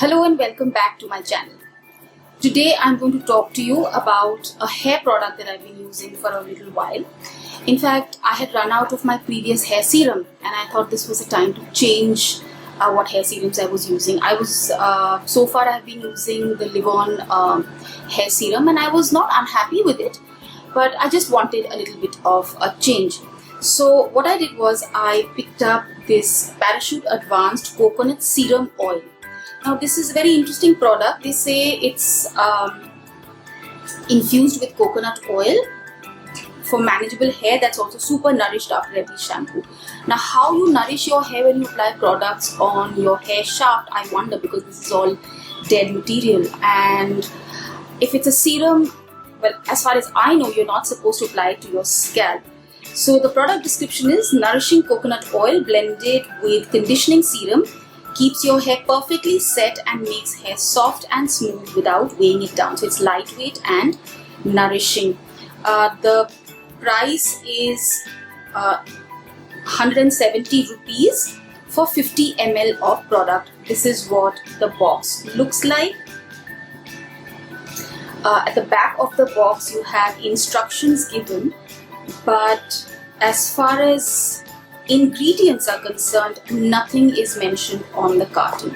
Hello and welcome back to my channel. Today I'm going to talk to you about a hair product that I've been using for a little while. In fact, I had run out of my previous hair serum and I thought this was a time to change what hair serums I was using. So far I've been using the Live-On hair serum and I was not unhappy with it, but I just wanted a little bit of a change. So what I did was I picked up this Parachute Advanced Coconut Serum Oil. Now this is a very interesting product. They say it's infused with coconut oil for manageable hair that's also super nourished after every shampoo. Now how you nourish your hair when you apply products on your hair shaft, I wonder, because this is all dead material. And if it's a serum, well, as far as I know, you're not supposed to apply it to your scalp. So the product description is nourishing coconut oil blended with conditioning serum keeps your hair perfectly set and makes hair soft and smooth without weighing it down. So it's lightweight and nourishing. The price is 170 rupees for 50 ml of product. This is what the box looks like. At the back of the box you have instructions given, but as far as ingredients are concerned, nothing is mentioned on the carton.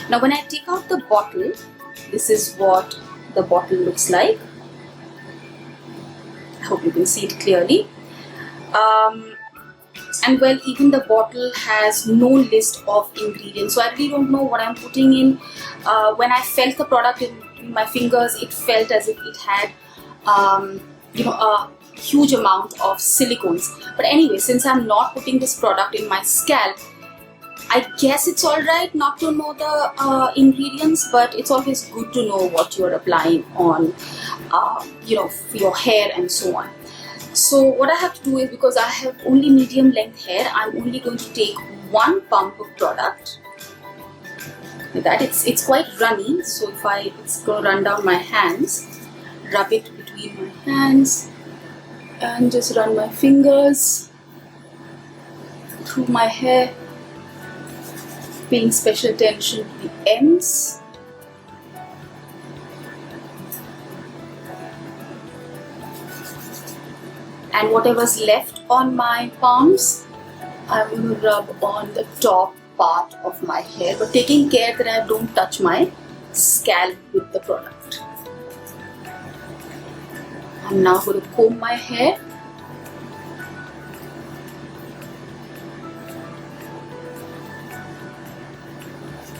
Now when I take out the bottle, this is what the bottle looks like. I hope you can see it clearly. And well, even the bottle has no list of ingredients, so I really don't know what I'm putting in. When I felt the product in my fingers, it felt as if it had a huge amount of silicones. But anyway, since I'm not putting this product in my scalp, I guess it's alright not to know the ingredients, but it's always good to know what you're applying on for your hair and so on. So what I have to do is, because I have only medium length hair, I'm only going to take one pump of product. With that, it's quite runny, so it's going to run down my hands. Rub it between my hands and just run my fingers through my hair, paying special attention to the ends. And whatever's left on my palms, I'm going to rub on the top part of my hair, but taking care that I don't touch my scalp with the product. I'm now going to comb my hair.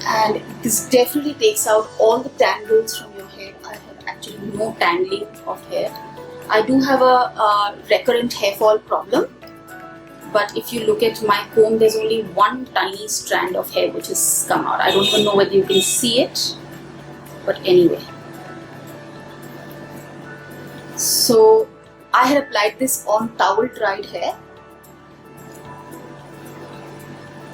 And this definitely takes out all the tangles from your hair. I have actually no tangling of hair. I do have a recurrent hair fall problem, but if you look at my comb, there's only one tiny strand of hair which has come out. I don't even know whether you can see it, but anyway. So I had applied this on towel dried hair,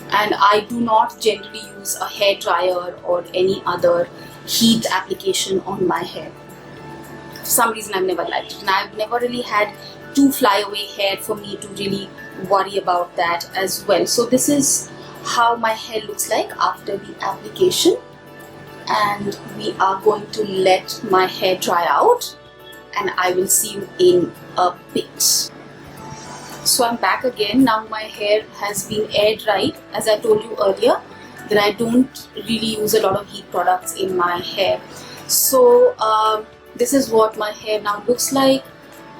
and I do not generally use a hair dryer or any other heat application on my hair. For some reason I've never liked it, and I've never really had too flyaway hair for me to really worry about that as well. So this is how my hair looks like after the application, and we are going to let my hair dry out, and I will see you in a bit. So I'm back again. Now my hair has been air dried. As I told you earlier, that I don't really use a lot of heat products in my hair. So this is what my hair now looks like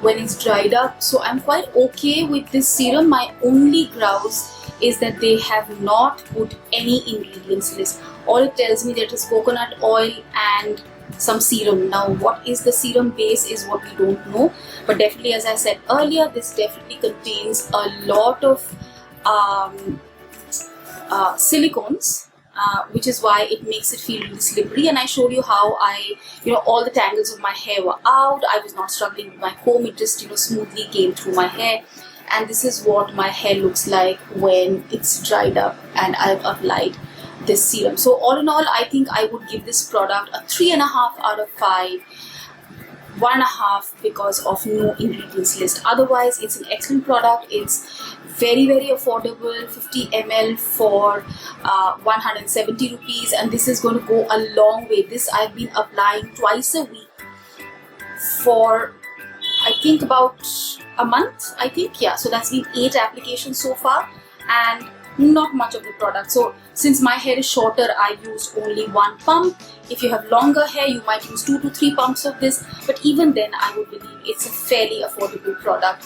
when it's dried up. So I'm quite okay with this serum. My only grouse is that they have not put any ingredients list. All it tells me that is coconut oil and some serum. Now what is the serum base is what we don't know, but definitely, as I said earlier, this definitely contains a lot of silicones, which is why it makes it feel really slippery. And I showed you how all the tangles of my hair were out. I was not struggling with my comb. It just smoothly came through my hair. And this is what my hair looks like when it's dried up and I've applied this serum. So all in all, I think I would give this product a 3.5 out of 5. 1.5 because of no ingredients list. Otherwise, it's an excellent product. It's very affordable, 50 ml for 170 rupees, and this is going to go a long way. This I've been applying twice a week for I think about a month, I think, yeah. So that's been 8 applications so far, and not much of the product. So since my hair is shorter, I use only 1 pump. If you have longer hair, you might use 2 to 3 pumps of this, but even then I would believe it's a fairly affordable product.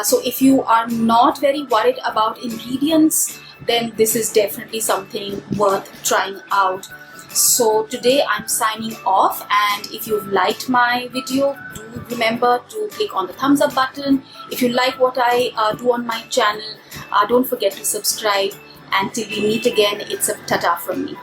So if you are not very worried about ingredients, then this is definitely something worth trying out. So today I'm signing off, and if you've liked my video, do remember to click on the thumbs up button. If you like what I do on my channel, don't forget to subscribe. Until we meet again, it's a ta-ta from me.